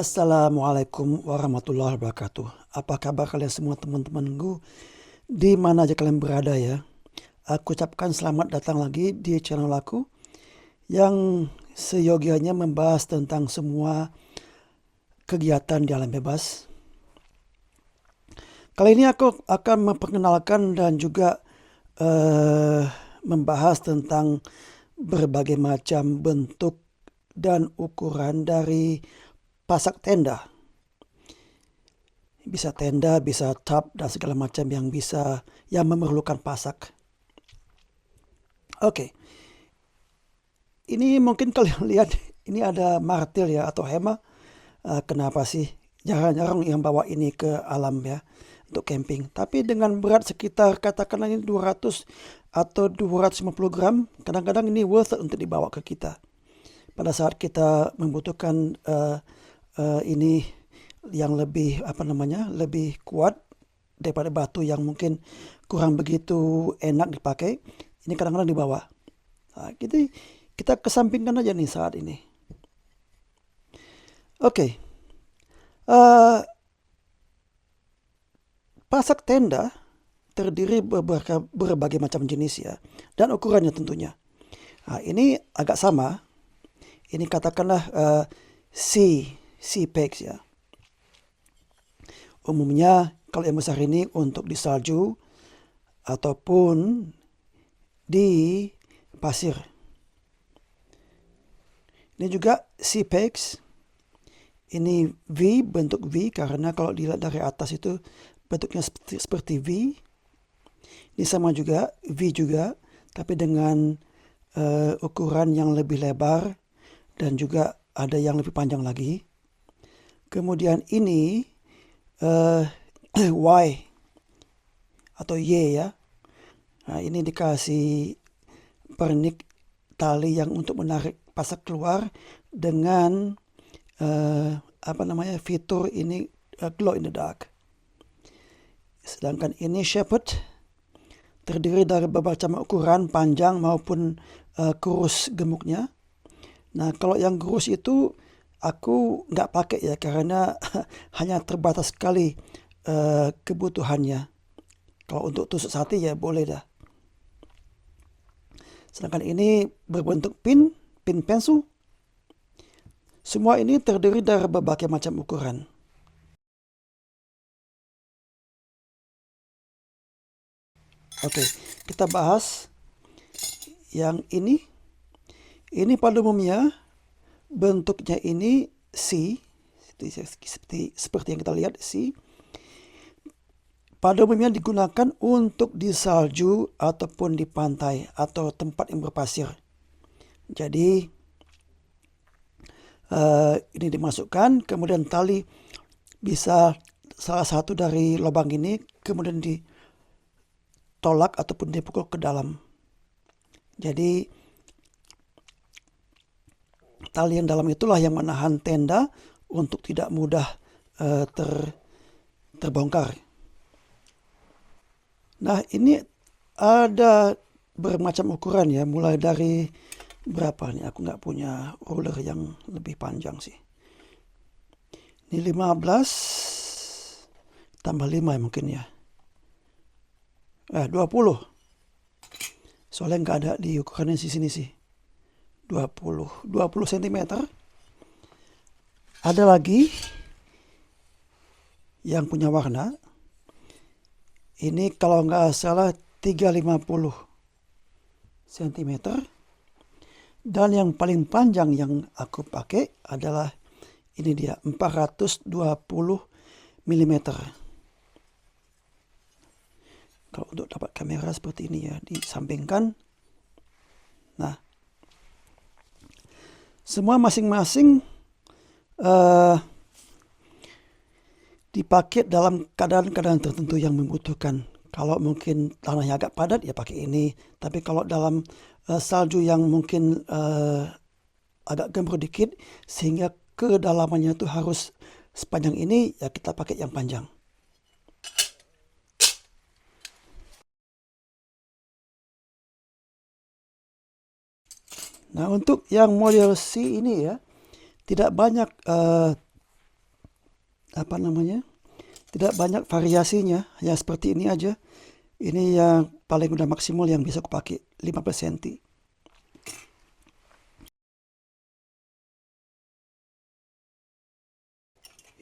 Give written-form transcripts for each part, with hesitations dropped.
Assalamualaikum warahmatullahi wabarakatuh. Apa kabar kalian semua teman-temanku di mana aja kalian berada ya. Aku ucapkan selamat datang lagi di channel aku yang seyogianya membahas tentang semua kegiatan di alam bebas. Kali ini aku akan memperkenalkan dan juga membahas tentang berbagai macam bentuk dan ukuran dari pasak tenda. Bisa tenda, bisa tub, dan segala macam yang memerlukan pasak. Oke, ini mungkin kalian lihat ini ada martil ya atau hema. Kenapa sih jarang-jarang yang bawa ini ke alam ya untuk camping. Tapi dengan berat sekitar katakanlah ini 200 atau 250 gram, kadang-kadang ini worth it untuk dibawa ke kita. Pada saat kita membutuhkan ini yang lebih lebih kuat daripada batu yang mungkin kurang begitu enak dipakai, ini kadang-kadang dibawa. Nah, kita kesampingkan aja nih saat ini. Oke. Pasak tenda terdiri berbagai macam jenis ya, dan ukurannya tentunya. Nah, ini agak sama. Ini katakanlah C pegs ya. Umumnya kalau yang besar ini untuk di salju ataupun di pasir. Ini juga C-pegs. Ini V, bentuk V karena kalau dilihat dari atas itu bentuknya seperti V. Ini sama juga, V juga, tapi dengan ukuran yang lebih lebar dan juga ada yang lebih panjang lagi. Kemudian ini Y atau Y ya. Nah, ini dikasih pernik tali yang untuk menarik pasak keluar dengan fitur ini glow in the dark. Sedangkan ini shepherd terdiri dari beberapa ukuran panjang maupun kurus gemuknya. Nah, kalau yang kurus itu aku nggak pakai ya karena hanya terbatas sekali kebutuhannya. Kalau untuk tusuk sate ya boleh dah. Sedangkan ini berbentuk pin pensil. Semua ini terdiri dari berbagai macam ukuran. Oke, kita bahas yang ini. Ini pada umumnya bentuknya ini C, seperti yang kita lihat C. Pada umumnya digunakan untuk di salju ataupun di pantai atau tempat yang berpasir. Jadi ini dimasukkan, kemudian tali bisa salah satu dari lubang ini kemudian ditolak ataupun dipukul ke dalam. Jadi tali yang dalam itulah yang menahan tenda untuk tidak mudah terbongkar. Nah, ini ada bermacam ukuran ya, mulai dari berapa nih? Aku nggak punya ruler yang lebih panjang sih. Ini 15 tambah 5 ya mungkin ya. 20. Soalnya nggak ada di ukuran di sini sih. 20 cm. Ada lagi yang punya warna. Ini kalau nggak salah 350 cm. Dan yang paling panjang yang aku pakai adalah ini dia 420 mm. Kalau untuk dapat kamera seperti ini ya, disampingkan. Nah, semua masing-masing dipakai dalam keadaan-keadaan tertentu yang membutuhkan. Kalau mungkin tanahnya agak padat ya pakai ini. Tapi kalau dalam salju yang mungkin agak gembur dikit sehingga kedalamannya itu harus sepanjang ini, ya kita pakai yang panjang. Nah, untuk yang model C ini ya tidak banyak apa namanya, tidak banyak variasinya, ya seperti ini aja. Ini yang paling udah maksimal yang bisa aku pakai, 15 cm.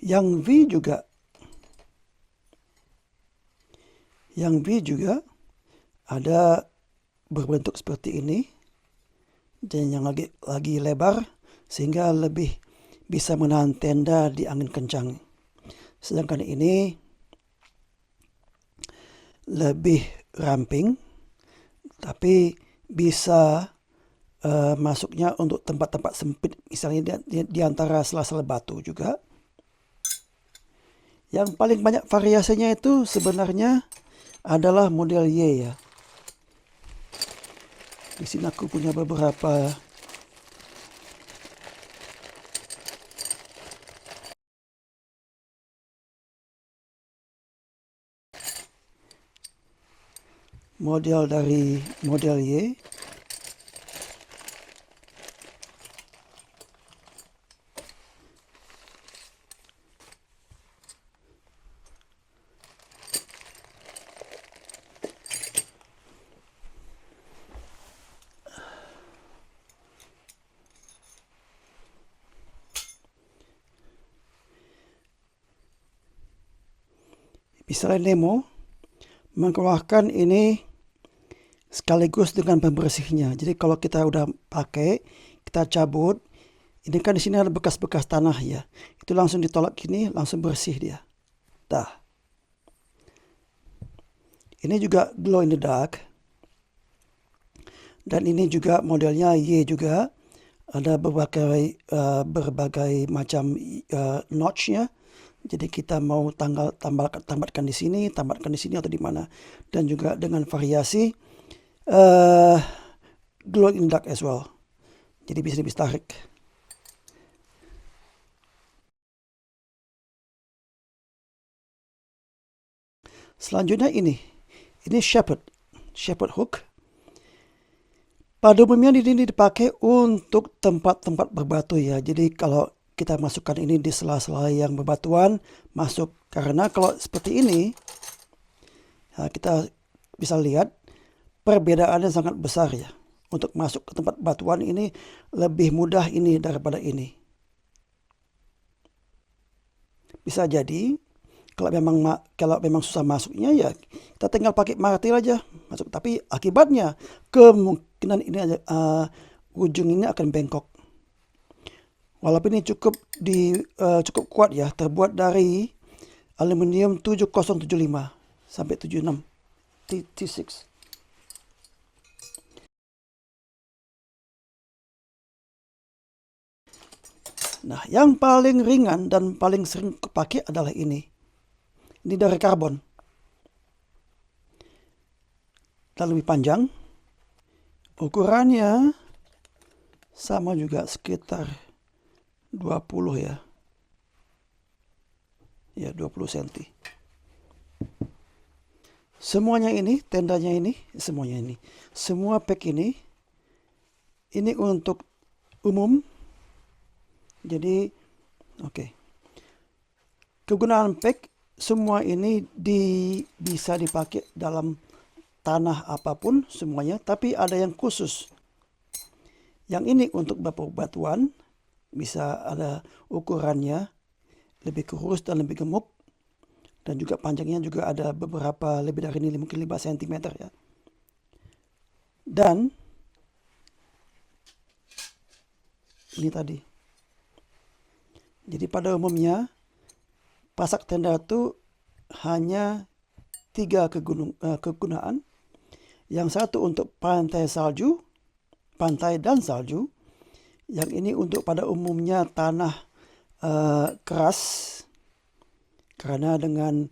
Yang V juga, ada berbentuk seperti ini, dan yang lagi lebar sehingga lebih bisa menahan tenda di angin kencang. Sedangkan ini lebih ramping, tapi bisa masuknya untuk tempat-tempat sempit, misalnya di antara sela-sela batu juga. Yang paling banyak variasinya itu sebenarnya adalah model Y ya. Di sini aku punya beberapa model dari model Y. Misalnya Nemo mengeluarkan ini sekaligus dengan pembersihnya. Jadi kalau kita udah pakai, kita cabut, ini kan di sini ada bekas-bekas tanah ya. Itu langsung ditolak gini, langsung bersih dia. Dah. Ini juga glow in the dark. Dan ini juga modelnya Y juga. Ada berbagai macam notch-nya. Jadi kita mau tambahkan di sini atau di mana. Dan juga dengan variasi glow in the dark as well. Jadi bisa ditarik. Selanjutnya ini shepherd hook. Pada umumnya ini dipakai untuk tempat-tempat berbatu ya. Jadi kalau kita masukkan ini di sela-sela yang berbatuan, masuk. Karena kalau seperti ini, ya kita bisa lihat perbedaannya sangat besar ya. Untuk masuk ke tempat batuan ini lebih mudah ini daripada ini. Bisa jadi kalau memang susah masuknya ya kita tinggal pakai martil aja masuk. Tapi akibatnya kemungkinan ini ujung ini akan bengkok. Walaupun ini cukup kuat ya, terbuat dari aluminium 7075 sampai 76 T6. Nah, yang paling ringan dan paling sering kepake adalah ini. Ini dari karbon. Dan lebih panjang. Ukurannya sama juga sekitar 20 ya. Ya, 20 cm. Semuanya ini, tendanya ini, semuanya ini. Semua pack ini untuk umum. Jadi, oke. Kegunaan pack semua ini bisa dipakai dalam tanah apapun semuanya, tapi ada yang khusus. Yang ini untuk batuan, bisa ada ukurannya lebih kurus dan lebih gemuk, dan juga panjangnya juga ada beberapa lebih dari ini, mungkin 5 cm ya. Dan ini tadi. Jadi pada umumnya pasak tenda itu hanya 3 kegunaan. Yang satu untuk pantai dan salju. Yang ini untuk pada umumnya tanah keras, karena dengan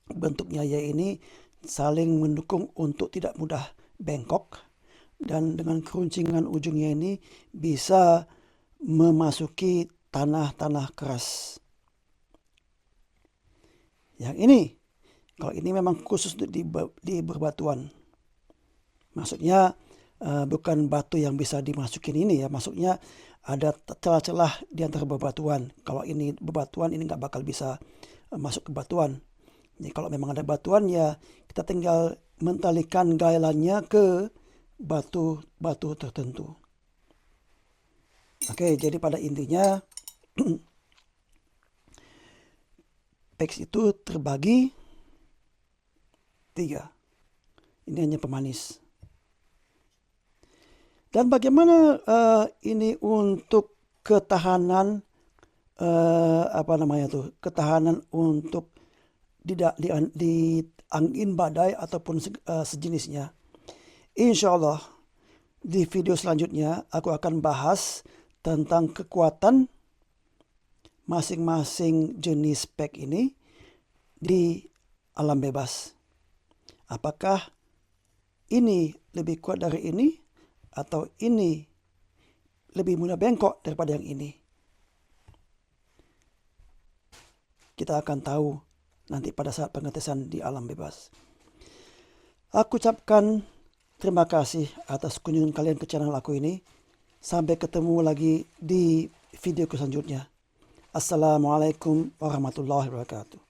bentuknya ya ini saling mendukung untuk tidak mudah bengkok, dan dengan keruncingan ujungnya ini bisa memasuki tanah-tanah keras. Yang ini, kalau ini memang khusus untuk di berbatuan. Maksudnya bukan batu yang bisa dimasukin ini ya. Maksudnya ada celah-celah di antara bebatuan. Kalau ini bebatuan, ini nggak bakal bisa masuk ke batuan. Jadi kalau memang ada batuan ya kita tinggal mentalikan gailannya ke batu-batu tertentu. Oke, jadi pada intinya PEX itu terbagi 3. Ini hanya pemanis. Dan bagaimana ini untuk ketahanan ketahanan untuk di angin badai ataupun sejenisnya. Insya Allah di video selanjutnya aku akan bahas tentang kekuatan masing-masing jenis PEX ini di alam bebas. Apakah ini lebih kuat dari ini atau ini lebih mudah bengkok daripada yang ini? Kita akan tahu nanti pada saat pengetesan di alam bebas. Aku ucapkan terima kasih atas kunjungan kalian ke channel aku ini. Sampai ketemu lagi di video selanjutnya. Assalamualaikum warahmatullahi wabarakatuh.